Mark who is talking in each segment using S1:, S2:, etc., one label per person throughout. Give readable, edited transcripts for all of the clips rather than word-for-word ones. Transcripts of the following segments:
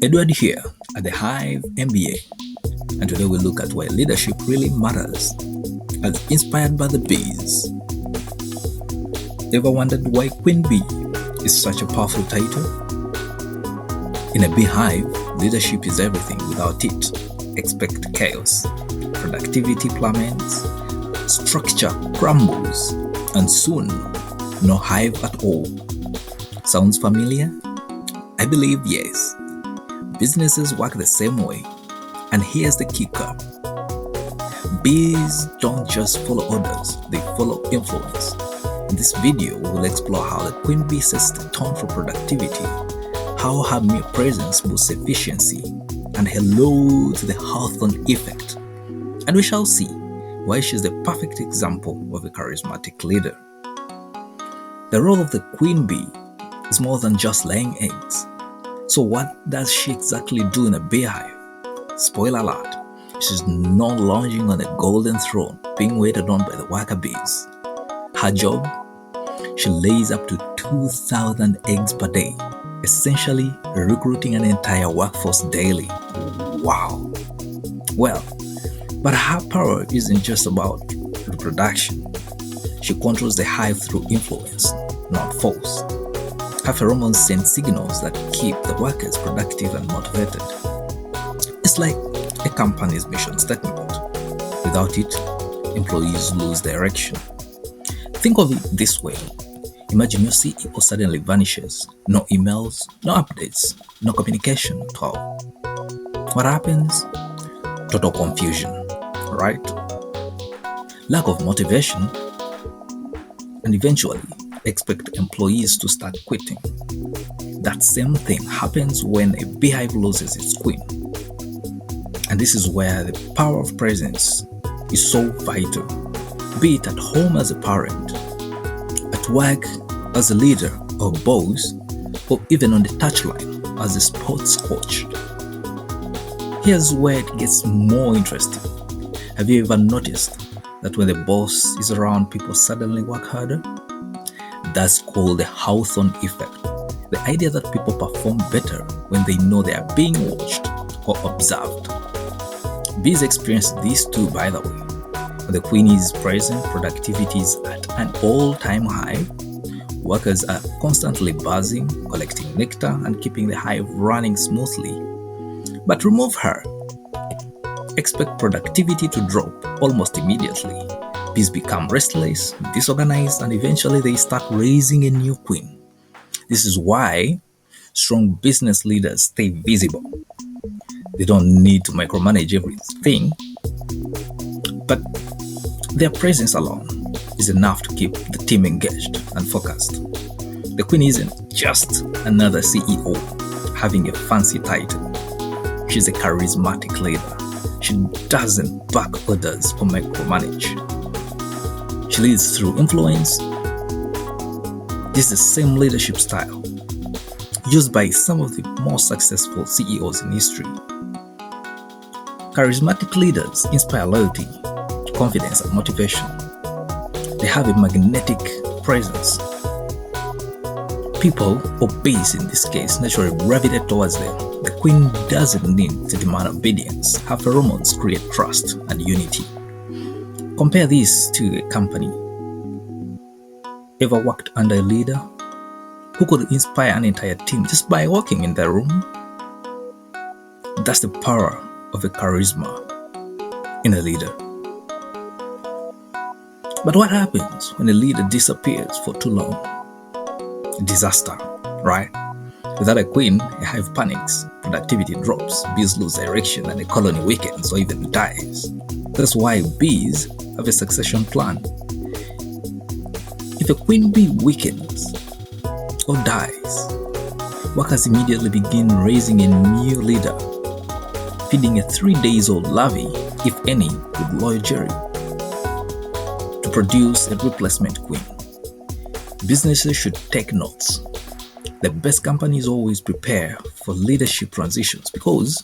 S1: Edward here at the Hive MBA, and today we look at why leadership really matters, as inspired by the bees. Ever wondered why Queen Bee is such a powerful title? In a beehive, leadership is everything. Without it, expect chaos. Productivity plummets, structure crumbles, and soon, no hive at all. Sounds familiar? I believe yes. Businesses work the same way. And here's the kicker. Bees don't just follow orders, they follow influence. In this video, we will explore how the queen bee sets the tone for productivity, how her mere presence boosts efficiency, and hello to the Hawthorne Effect. And we shall see why she's the perfect example of a charismatic leader. The role of the queen bee is more than just laying eggs. So what does she exactly do in a beehive? Spoiler alert, she's not lounging on a golden throne being waited on by the worker bees. Her job? She lays up to 2,000 eggs per day, essentially recruiting an entire workforce daily. Wow! Well, but her power isn't just about reproduction. She controls the hive through influence, not force. Her pheromones send signals that keep the workers productive and motivated. It's like a company's mission statement. Without it, employees lose direction. Think of it this way. Imagine your CEO suddenly vanishes. No emails, no updates, no communication at all. What happens? Total confusion, right? Lack of motivation, and eventually expect employees to start quitting. That same thing happens when a beehive loses its queen. And this is where the power of presence is so vital, be it at home as a parent, at work as a leader or boss, or even on the touchline as a sports coach. Here's where it gets more interesting. Have you ever noticed that when the boss is around, people suddenly work harder? That's called the Hawthorne Effect. The idea that people perform better when they know they are being watched or observed. Bees experience this too, by the way. When the queen is present, productivity is at an all-time high. Workers are constantly buzzing, collecting nectar, and keeping the hive running smoothly. But remove her. Expect productivity to drop almost immediately. Bees become restless, disorganized, and eventually they start raising a new queen. This is why strong business leaders stay visible. They don't need to micromanage everything, but their presence alone is enough to keep the team engaged and focused. The queen isn't just another CEO having a fancy title. She's a charismatic leader. She doesn't back orders or micromanage. She leads through influence. This is the same leadership style used by some of the most successful CEOs in history. Charismatic leaders inspire loyalty, confidence, and motivation. They have a magnetic presence. People, or bees in this case, naturally gravitate towards them. The queen doesn't need to demand obedience. Her pheromones create trust and unity. Compare this to a company. Ever worked under a leader who could inspire an entire team just by walking in their room? That's the power of a charisma in a leader. But what happens when a leader disappears for too long? A disaster, right? Without a queen, a hive panics, productivity drops, bees lose direction, and the colony weakens or even dies. That's why bees have a succession plan. If a queen bee weakens or dies, workers immediately begin raising a new leader, feeding a 3-day-old larvae, if any, with loyal jerry, to produce a replacement queen. Businesses should take notes. The best companies always prepare for leadership transitions because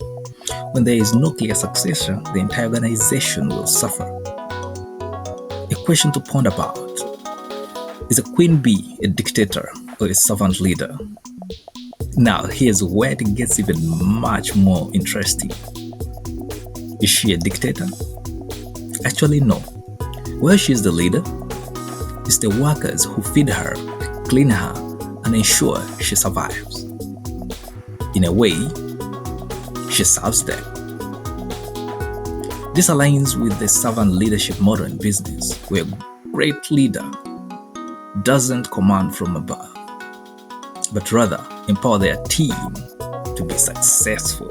S1: when there is no clear successor, the entire organization will suffer. A question to ponder about: is a queen bee a dictator or a servant leader? Now, here's where it gets even much more interesting. Is she a dictator? Actually, no. Well, she's the leader. It's the workers who feed her, clean her, and ensure she survives. In a way, she serves them. This aligns with the servant leadership model in business, where a great leader doesn't command from above, but rather empower their team to be successful.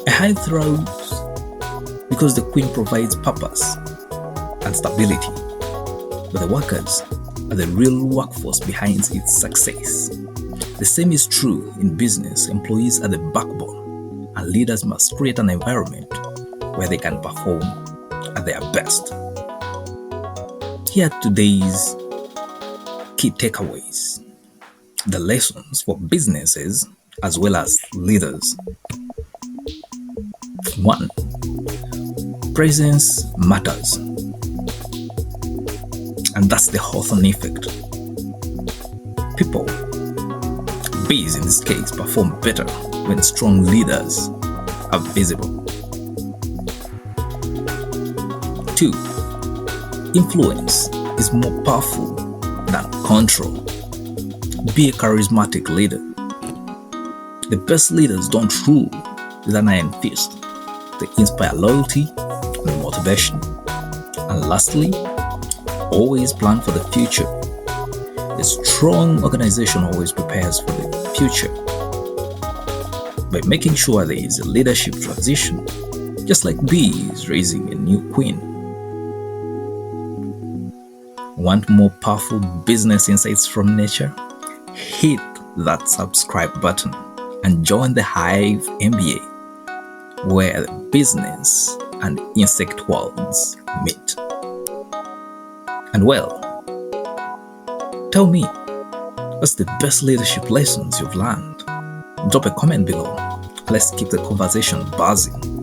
S1: A hive thrives because the queen provides purpose and stability, but the workers are the real workforce behind its success. The same is true in business. Employees are the backbone, and leaders must create an environment where they can perform at their best. Here are today's key takeaways, the lessons for businesses as well as leaders. 1. Presence matters. And that's the Hawthorne Effect. People, bees in this case, perform better when strong leaders are visible. 2. Influence is more powerful than control. Be a charismatic leader. The best leaders don't rule with an iron fist. They inspire loyalty and motivation. And lastly, always plan for the future. A strong organization always prepares for the future by making sure there is a leadership transition, just like bees raising a new queen. Want more powerful business insights from nature? Hit that subscribe button and join the Hive MBA, where the business and insect worlds meet. And well, tell me, what's the best leadership lessons you've learned? Drop a comment below. Let's keep the conversation buzzing.